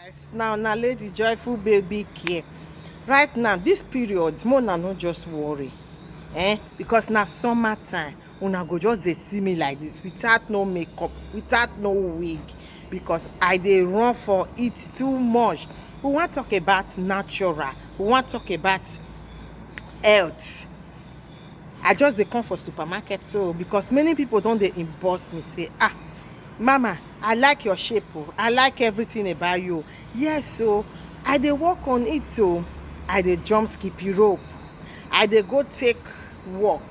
Yes, now lady joyful baby care. Right now, this period, more na not just worry. Because now summertime, una go just dey see me like this without no makeup, without no wig. Because I dey run for it too much. We want talk about natural. We want talk about health. I just dey come for supermarket so because many people don dey inbox me say mama, I like your shape o, I like everything about you. Yes, so I dey work on it o. I dey jump skippy rope, I dey go take walk,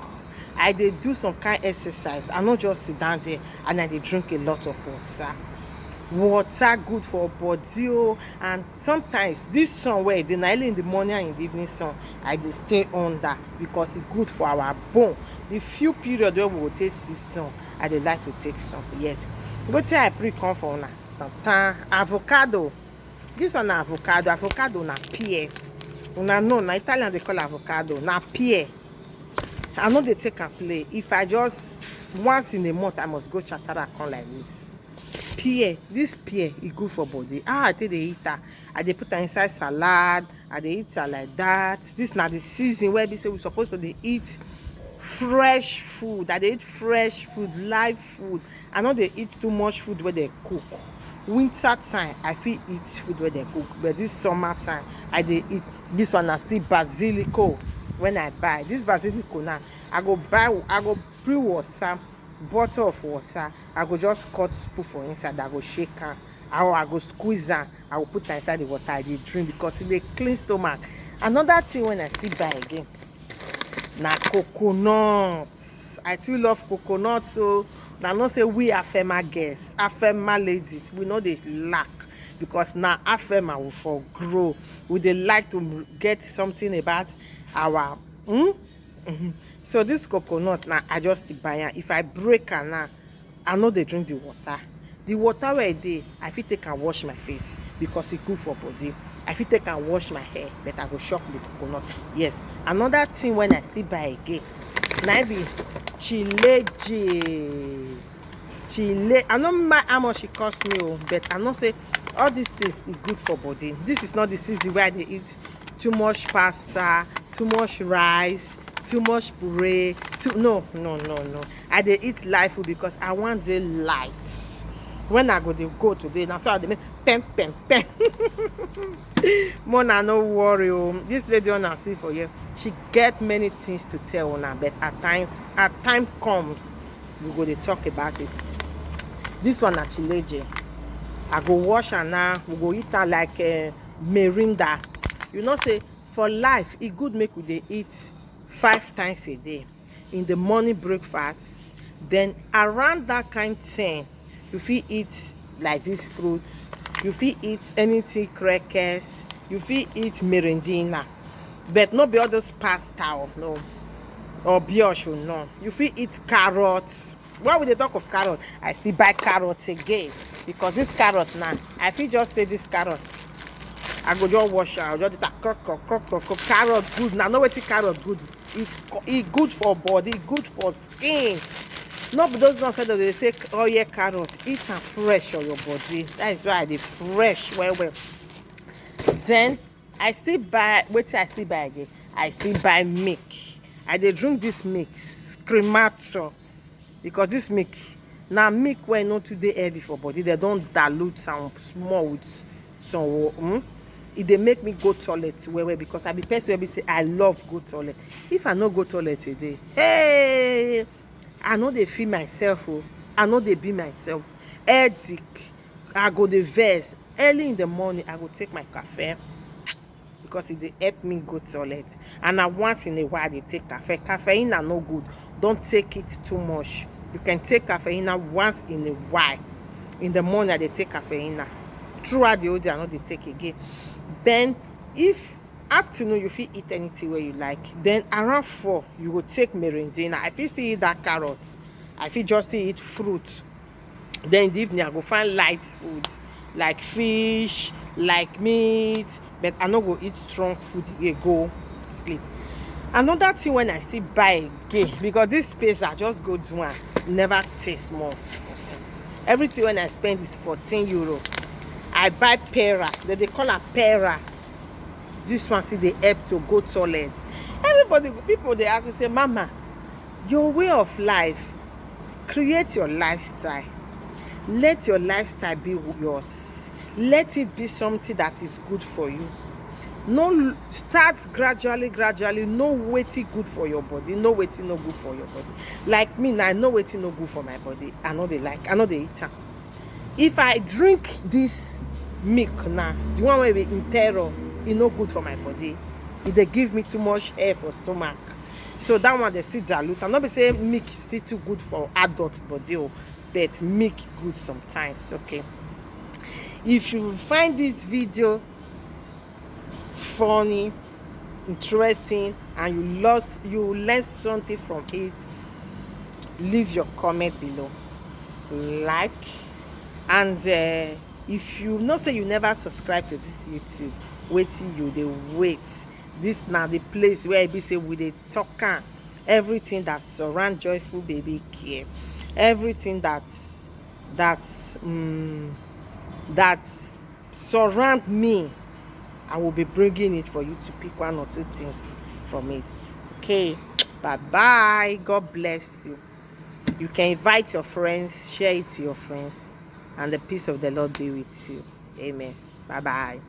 I dey do some kind exercise. I no just sit down there, and I dey drink a lot of water good for body o. And sometimes this sun wey dey na early in the morning and in the evening sun I dey stay under because e good for our bone. The few period wey we go take see sun, I dey like to take sun. Yes, wetin I bring come for una avocado. This one na avocado na pear. Una know na Italian dey call avocado, na pear. I no dey take am play. If I just once in a month I must go Chatara come like this. Pear, this pear e good for body. I take dey eat am, I dey put am inside salad, I dey eat am like that. This na the season where be say we suppose to dey eat fresh food. I dey eat fresh food, live food. I no dey eat too much food wey dey cook. Winter time I fit eat food wey dey cook, but this summer time I dey eat. This one na still basilico. When I buy this basilico now, I go bring water, bottle of water. I go just cut spoon for inside, I go shake am, I go squeeze am, I go put am inside the water, I dey drink because e dey clean stomach. Another thing when I still buy again na coconut. I too love coconut. So na know say we Afema girls, Afema ladies, we no dey lack because na Afema we for grow. We dey like to get something about our So this coconut now I just buy am. If I break am now, I no dey drink the water. The water wey dey, I fit take and wash my face because e good for body. I fit take and wash my hair, but I go chop the coconut. Yes, another thing when I still buy again na be chileje. I no mind how much e cost me o, but I know say all these things e good for body. This is not the season where I dey eat too much pasta, too much rice, too much puree. No. I dey eat light food because I want dey light. When I go today, na so I dey make pem. Mona no worry o. This lady una see for here, she get many things to tell una, but at time comes we go dey talk about it. This one na chileje. I go wash am now. We go eat am like merinda. You know say for life e good make we dey eat 5 times a day. In the morning breakfast, then around that kind thing you fit eat like this fruit, you fit eat anything, crackers, you fit eat merendina, but no be all those pasta no, or brioche no. You fit eat carrots. When we dey talk of carrot, I still buy carrots again because this carrot now I fit just take this carrot, I go just wash am, I go just eat carrot good. Now know wetin carrot good? E good for body, good for skin. Not be those ones that they say oh yeah carrot, eat am fresh on your body. That is why I dey fresh well. Then I still buy wetin I still buy again. I still buy milk. I dey drink this milk, Scremato, because this milk na milk wey no too dey heavy for body. They don dilute some small with some e dey make me go toilet well because I be person wey be say I love go toilet. If I no go toilet today, hey, I no dey feel myself o. I no dey be myself. Headache, I go dey vex. Early in the morning I go take my cafe because e dey help me go toilet. And na once in a while I dey take cafe. Caffeine na no good. Don't take it too much. You can take caffeine once in a while. In the morning I dey take caffeine. Throughout the whole day I no dey take again. Then if afternoon you fit eat anything where you like, then around 4 you go take merendina. I fit still eat that carrot, I fit just still eat fruit. Then in the evening I go find light food like fish, like meat, but I no go eat strong food go sleep. Another thing when I still buy again, because this space I just go do one never taste more. Everything when I spend is €14. I buy Pera. They call her Pera. This one see they help to go toilet. Everybody, people they ask me, say, Mama, your way of life, create your lifestyle. Let your lifestyle be yours. Let it be something that is good for you. No, start gradually, know wetin good for your body, know wetin no good for your body. Like me now, I know wetin no good for my body. I know they like, I know they eat am. If I drink this milk now, the one wey be Impero, e no good for my body. E dey give me too much air for stomach. So that one they still dilute. I'm not be saying milk is still too good for adult body, but milk good sometimes. Okay. If you find this video funny, interesting, and you learn something from it, leave your comment below, like, and if you know say you never subscribe to this YouTube, wait till you dey wait. This now the place where I be say we dey talk am everything that surround Joyful Baby Care, everything that surround me. I will be bringing it for you to pick one or two things from it. Okay, bye bye. God bless you. You can invite your friends, share it to your friends, and the peace of the Lord be with you. Amen. Bye bye.